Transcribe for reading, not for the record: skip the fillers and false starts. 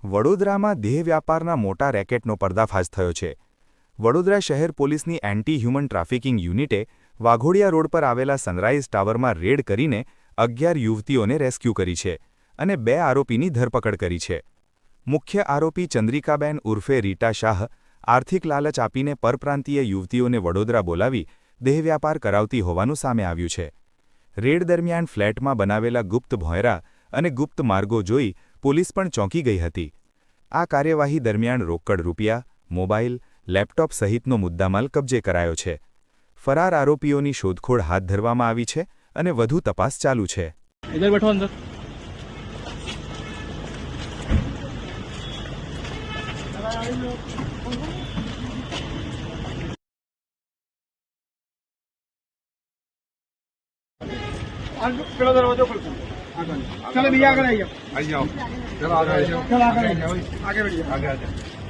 વડોદરામાં દેહ વ્યાપારના મોટા રેકેટનો પર્દાફાશ થયો છે। વડોદરા શહેર પોલીસની એન્ટી હ્યુમન ટ્રાફિકિંગ યુનિટે વાઘોડિયા રોડ પર આવેલા સનરાઇઝ ટાવરમાં રેડ કરીને 11 યુવતીઓને રેસ્ક્યુ કરી છે અને 2 આરોપીની ધરપકડ કરી છે। મુખ્ય આરોપી ચંદ્રિકાબેન ઉર્ફે રીટા શાહ આર્થિક લાલચ આપીને પરપ્રાંતીય યુવતીઓને વડોદરા બોલાવી દેહ વ્યાપાર કરાવતી હોવાનું સામે આવ્યું છે। રેડ દરમિયાન ફ્લેટમાં બનાવેલા ગુપ્ત ભોંયરા અને ગુપ્ત માર્ગો જોઈ પોલીસ પણ ચોંકી ગઈ હતી। આ કાર્યવાહી દરમિયાન રોકડ રૂપિયા, મોબાઈલ, લેપટોપ સહિતનો મુદ્દામાલ કબજે કરાયો છે। ફરાર આરોપીઓની શોધખોળ હાથ ધરવામાં આવી છે અને વધુ તપાસ ચાલુ છે। इधर बैठो अंदर। चलो दरवाजा खोल चलो भैया आगे आई जाओ। चलो आगे बढ़िए आगे